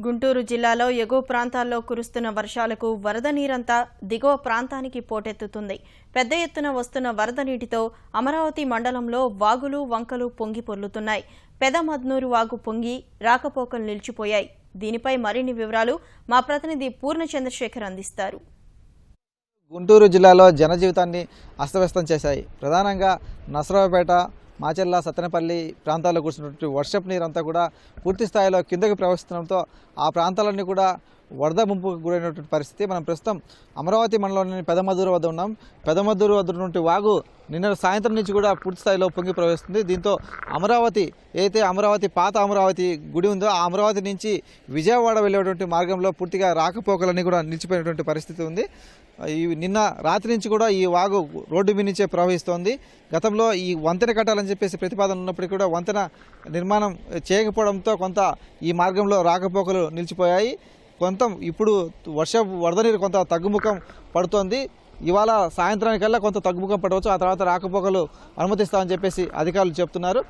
గుంటూరు జిల్లాలో ఎగువ ప్రాంతాల్లో కురుస్తున్న వర్షాలకు వరద నీరంతా దిగువ ప్రాంతానికి పోటెత్తుతుంది. పెద్ద ఎత్తున వస్తున్న వరద నీటితో అమరావతి మండలంలో వాగులు వంకలు పొంగి పొర్లుతున్నాయి. పెదమద్నూరు వాగు పొంగి రాకపోకలు నిలిచిపోయాయి. దీనిపై మరిన్ని వివరాలు మా ప్రతినిధి పూర్ణ చంద్రశేఖర్ అందిస్తారు. గుంటూరు జిల్లాలో జనజీవితాన్ని అస్తవ్యస్తం చేశాయి. ప్రధానంగా నసరావుపేట, మాచెల్ల, సత్తెనపల్లి ప్రాంతాల్లో కురిసినటువంటి వర్షపు నీరంతా కూడా పూర్తి స్థాయిలో కిందకి ప్రవహిస్తుండడంతో ఆ ప్రాంతాలన్నీ కూడా వరద ముంపుకు గురైనటువంటి పరిస్థితి. మనం ప్రస్తుతం అమరావతి మండలంలోని పెదమద్దూరు వద్ద ఉన్నాం. పెదమద్దూరు వద్ద నుండి వాగు నిన్న సాయంత్రం నుంచి కూడా పూర్తి స్థాయిలో పొంగి ప్రవహిస్తుంది. దీంతో అమరావతి పాత అమరావతి గుడి ఉందో ఆ అమరావతి నుంచి విజయవాడ వెళ్ళేటువంటి మార్గంలో పూర్తిగా రాకపోకలన్నీ కూడా నిలిచిపోయినటువంటి పరిస్థితి ఉంది. నిన్న రాత్రి నుంచి కూడా ఈ వాగు రోడ్డు మీద నుంచే ప్రవహిస్తోంది. గతంలో ఈ వంతెన కట్టాలని చెప్పేసి ప్రతిపాదన ఉన్నప్పటికీ కూడా వంతెన నిర్మాణం చేయకపోవడంతో కొంత ఈ మార్గంలో రాకపోకలు నిలిచిపోయాయి. ఇప్పుడు వరద నీరు కొంత తగ్గుముఖం పడుతోంది. ఇవాళ సాయంత్రానికల్లా కొంత తగ్గుముఖం పడవచ్చు. ఆ తర్వాత రాకపోకలు అనుమతిస్తామని చెప్పేసి అధికారులు చెప్తున్నారు.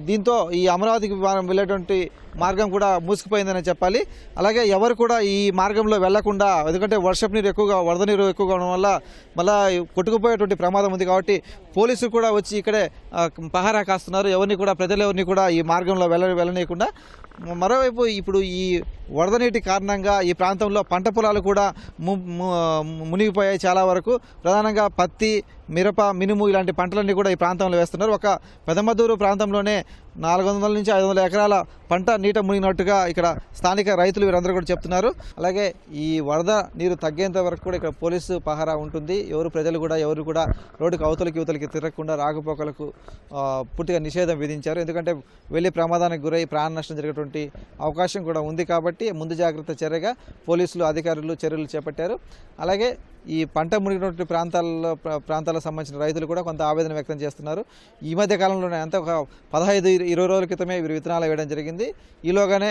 దీంతో ఈ అమరావతికి వెళ్ళేటువంటి మార్గం కూడా మూసుకుపోయిందని చెప్పాలి. అలాగే ఎవరు కూడా ఈ మార్గంలో వెళ్లకుండా, ఎందుకంటే వరద నీరు ఎక్కువగా ఉండడం వల్ల మళ్ళీ కొట్టుకుపోయేటువంటి ప్రమాదం ఉంది. కాబట్టి పోలీసులు కూడా వచ్చి ఇక్కడే పహారా కాస్తున్నారు. ప్రజలు ఎవరిని కూడా ఈ మార్గంలో వెళ్ళనీయకుండా. మరోవైపు ఇప్పుడు ఈ వరద నీటి కారణంగా ఈ ప్రాంతంలో పంట పొలాలు కూడా మునిగిపోయాయి. చాలా వరకు ప్రధానంగా పత్తి, మిరప, మినుము ఇలాంటి పంటలన్నీ కూడా ఈ ప్రాంతంలో వేస్తున్నారు. ఒక పెదమద్దూరు ప్రాంతంలోనే 400 నుంచి 500 ఎకరాల పంట నీట మునిగినట్టుగా ఇక్కడ స్థానిక రైతులు వీరందరూ కూడా చెప్తున్నారు. అలాగే ఈ వరద నీరు తగ్గేంత వరకు కూడా ఇక్కడ పోలీసు పహారా ఉంటుంది. ప్రజలు కూడా రోడ్డుకు యువతలకి తిరగకుండా రాకపోకలకు పూర్తిగా నిషేధం విధించారు. ఎందుకంటే వెళ్ళి ప్రమాదానికి గురై ప్రాణ నష్టం జరిగేటువంటి అవకాశం కూడా ఉంది. కాబట్టి ముందు జాగ్రత్త చర్యగా పోలీసులు అధికారులు చర్యలు చేపట్టారు. అలాగే ఈ పంట మునిగినటువంటి ప్రాంతాలకు సంబంధించిన రైతులు కూడా కొంత ఆవేదన వ్యక్తం చేస్తున్నారు. ఈ మధ్య కాలంలోనే అంతా ఒక 15-20 రోజుల క్రితమే వీరు విత్తనాలు వేయడం జరిగింది. ఈలోగానే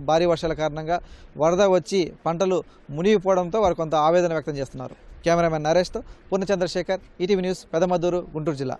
భారీ వర్షాల కారణంగా వరద వచ్చి పంటలు మునిగిపోవడంతో వారు కొంత ఆవేదన వ్యక్తం చేస్తున్నారు. కెమెరామెన్ నరేష్తో పూర్ణ చంద్రశేఖర్, ఈటీవీ న్యూస్, పెదమద్దూరు, గుంటూరు జిల్లా.